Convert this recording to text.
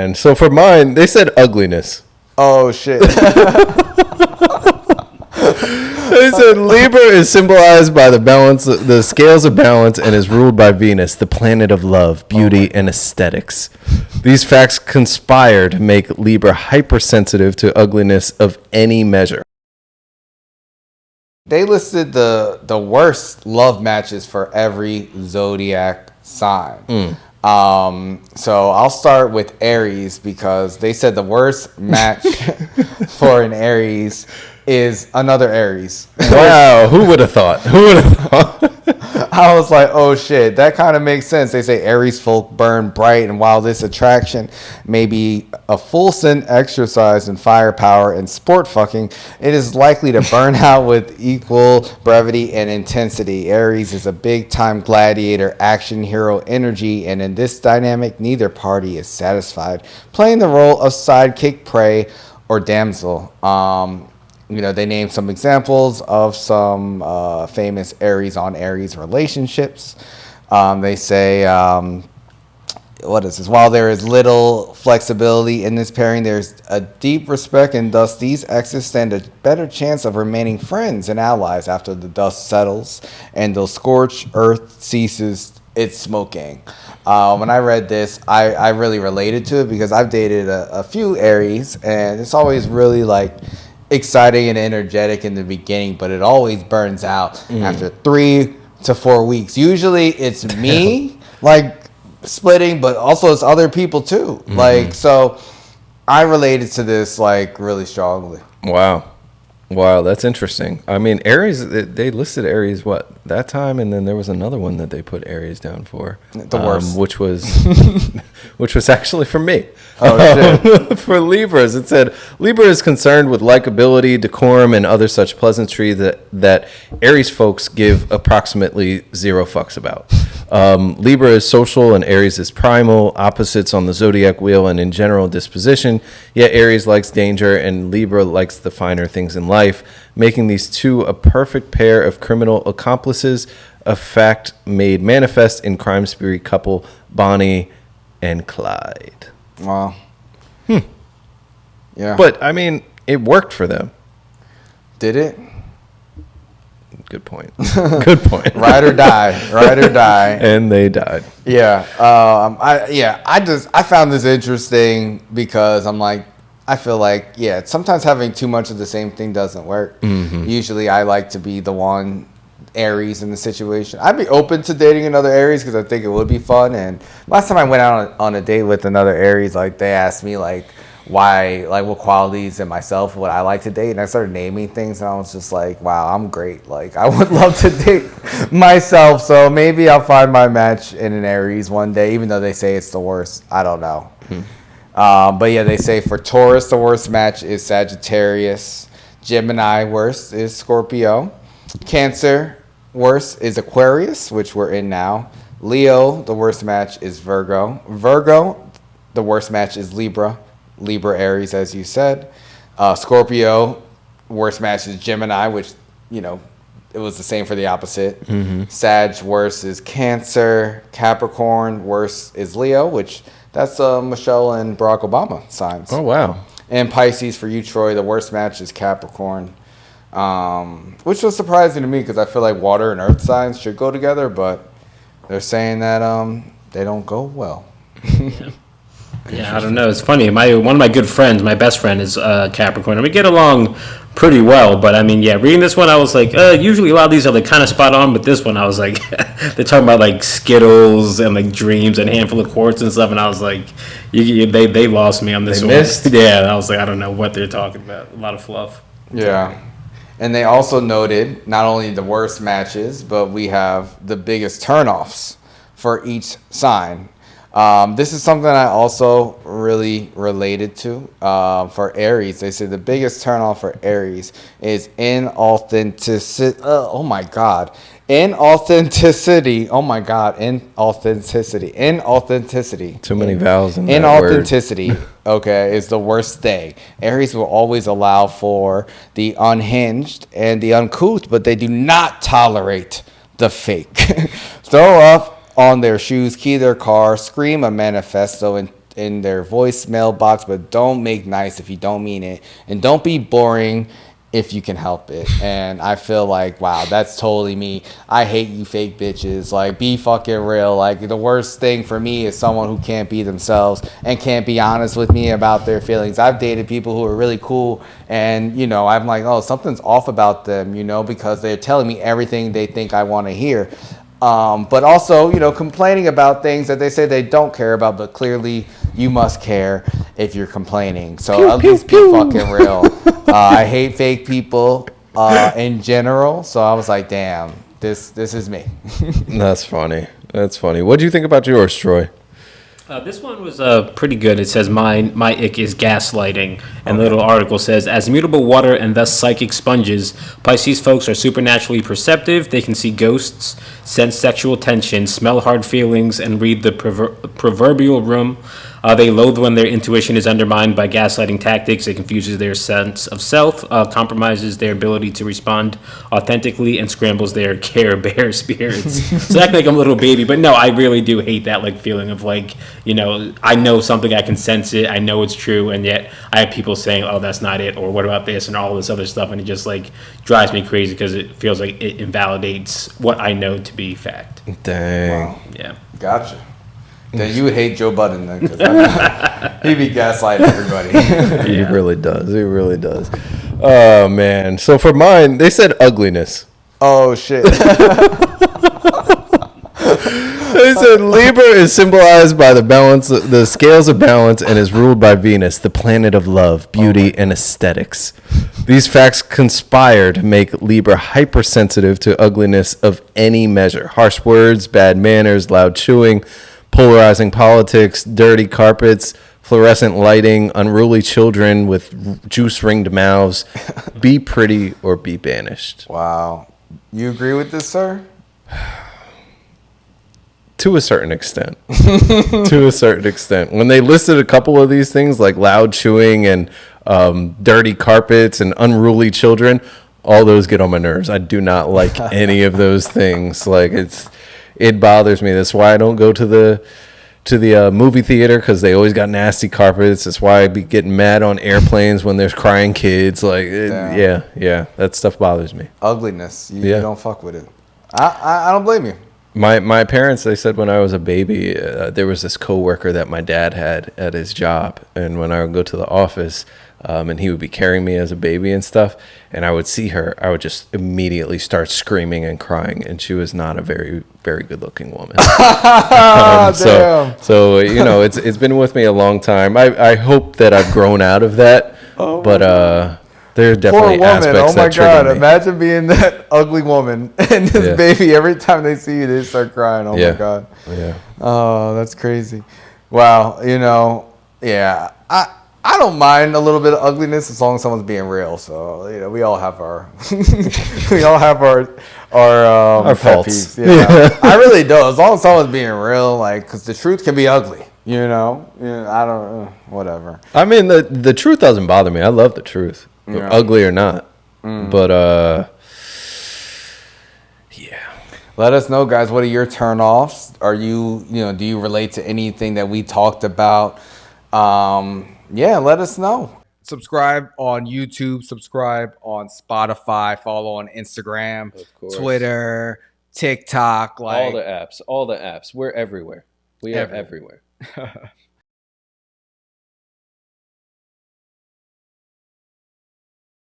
And so for mine, they said ugliness. Oh, shit. They said Libra is symbolized by the scales of balance, and is ruled by Venus, the planet of love, beauty, and aesthetics. These facts conspire to make Libra hypersensitive to ugliness of any measure. They listed the worst love matches for every zodiac sign. So I'll start with Aries, because they said the worst match for an Aries is another Aries. Wow, who would have thought? I was like, oh shit, that kind of makes sense. They say Aries folk burn bright, and while this attraction may be a fulsome exercise in firepower and sport fucking, it is likely to burn out with equal brevity and intensity. Aries is a big time gladiator, action hero energy, and in this dynamic, neither party is satisfied, playing the role of sidekick, prey, or damsel. They named some examples of some famous Aries on Aries relationships. They say, what is this? While there is little flexibility in this pairing, there's a deep respect, and thus these exes stand a better chance of remaining friends and allies after the dust settles and the scorched earth ceases its smoking. When I read this, I really related to it, because I've dated a few Aries, and it's always really like exciting and energetic in the beginning, but it always burns out after 3 to 4 weeks. Usually it's me like splitting, but also it's other people too. Like, so I related to this like really strongly. Wow, that's interesting. I mean, Aries, they listed Aries that time, and then there was another one that they put Aries down for. The worst. Which was actually for me. Oh, shit. For Libras, it said, Libra is concerned with likability, decorum, and other such pleasantry that Aries folks give approximately 0 fucks about. Libra is social and Aries is primal, opposites on the zodiac wheel and in general disposition, yet Aries likes danger and Libra likes the finer things in life, making these two a perfect pair of criminal accomplices, a fact made manifest in crime spree couple Bonnie and Clyde. Wow. Yeah. But, I mean, it worked for them. Did it? Good point. Good point. Ride or die. And they died. Yeah. I found this interesting because I'm like, I feel like, sometimes having too much of the same thing doesn't work. Usually I like to be the one Aries in the situation. I'd be open to dating another Aries because I think it would be fun. And last time I went out on a date with another Aries, like they asked me like why, like what qualities in myself would I like to date, and I started naming things, and I was just like, wow, I'm great. Like I would love to date myself. So maybe I'll find my match in an Aries one day, even though they say it's the worst. I don't know. But yeah, they say for Taurus the worst match is Sagittarius. Gemini worst is Scorpio. Cancer worst is Aquarius, which we're in now. Leo, the worst match is Virgo. Virgo, the worst match is Libra. Libra, Aries, as you said. Scorpio, worst match is Gemini, which, it was the same for the opposite. Sag, worst is Cancer. Capricorn, worst is Leo, which that's Michelle and Barack Obama signs. Oh, wow. And Pisces, for you, Troy, the worst match is Capricorn. Which was surprising to me because I feel like water and earth signs should go together, but they're saying that they don't go well. Yeah, I don't know. It's funny. One of my good friends, my best friend, is Capricorn, and we get along pretty well. But I mean, reading this one, I was like, usually a lot of these are like kind of spot on, but this one, I was like, they're talking about like Skittles and like dreams and a handful of quartz and stuff, and I was like, they lost me on this one. Missed? Yeah, I was like, I don't know what they're talking about. A lot of fluff. Yeah. And they also noted not only the worst matches, but we have the biggest turnoffs for each sign. This is something I also really related to for Aries. They say the biggest turnoff for Aries is inauthenticity. Oh my God. Inauthenticity. Oh my God. Inauthenticity. Inauthenticity. Too many vowels in that word. Inauthenticity, okay, is the worst thing. Aries will always allow for the unhinged and the uncouth, but they do not tolerate the fake. Throw up on their shoes, key their car, scream a manifesto, and their voicemail box, but don't make nice if you don't mean it, and don't be boring if you can help it. And I feel like, wow, that's totally me. I hate you fake bitches. Like, be fucking real. Like, the worst thing for me is someone who can't be themselves and can't be honest with me about their feelings. I've dated people who are really cool, and, you know, I'm like, oh, something's off about them, you know, because they're telling me everything they think I want to hear. But also, you know, complaining about things that they say they don't care about, but clearly you must care if you're complaining. So at least be fucking real. I hate fake people in general. So I was like, damn, this is me. That's funny. That's funny. What do you think about yours, Troy? This one was pretty good. It says, my ick is gaslighting. And the little article says, as immutable water and thus psychic sponges, Pisces folks are supernaturally perceptive. They can see ghosts, sense sexual tension, smell hard feelings, and read the proverbial room. They loathe when their intuition is undermined by gaslighting tactics. It confuses their sense of self, compromises their ability to respond authentically, and scrambles their Care Bear spirits. So I act like I'm a little baby, but no, I really do hate that like feeling of like, you know, I know something, I can sense it, I know it's true, and yet I have people saying, oh, that's not it, or what about this, and all this other stuff, and it just like drives me crazy because it feels like it invalidates what I know to be fact. Dang. Wow. Yeah. Gotcha. Then you would hate Joe Budden then, because he'd be gaslighting everybody. He really does. He really does. Oh, man. So for mine, they said ugliness. Oh, shit. They said Libra is symbolized by the scales of balance, and is ruled by Venus, the planet of love, beauty, and aesthetics. These facts conspire to make Libra hypersensitive to ugliness of any measure. Harsh words, bad manners, loud chewing, polarizing politics, dirty carpets, fluorescent lighting, unruly children with juice-ringed mouths. Be pretty or be banished. Wow. You agree with this, sir? To a certain extent. To a certain extent. When they listed a couple of these things, like loud chewing and dirty carpets and unruly children, all those get on my nerves. I do not like any of those things. Like, it bothers me. That's why I don't go to the movie theater, because they always got nasty carpets. That's why I be getting mad on airplanes when there's crying kids. Like, yeah, that stuff bothers me. Ugliness. You don't fuck with it. I don't blame you. My parents, they said when I was a baby, there was this coworker that my dad had at his job, and when I would go to the office, and he would be carrying me as a baby and stuff, and I would see her, I would just immediately start screaming and crying, and she was not a very, very good-looking woman. So you know, it's been with me a long time. I hope that I've grown out of that, but there are definitely Poor woman. aspects Oh my that trigger God! me. Imagine being that ugly woman and this baby. Every time they see you, they start crying. Oh my God! Yeah. Oh, that's crazy. Wow. You know, yeah. I don't mind a little bit of ugliness as long as someone's being real. So, you know, we all have our our pet faults. peeves. Yeah. I really do. As long as someone's being real, like, because the truth can be ugly. You know, I don't. Whatever. I mean, the truth doesn't bother me. I love the truth, ugly or not. But yeah. Let us know, guys. What are your turnoffs? Are you do you relate to anything that we talked about? Yeah, let us know. Subscribe on YouTube, subscribe on Spotify, follow on Instagram, Twitter, TikTok, All the apps. We're everywhere. We are everywhere.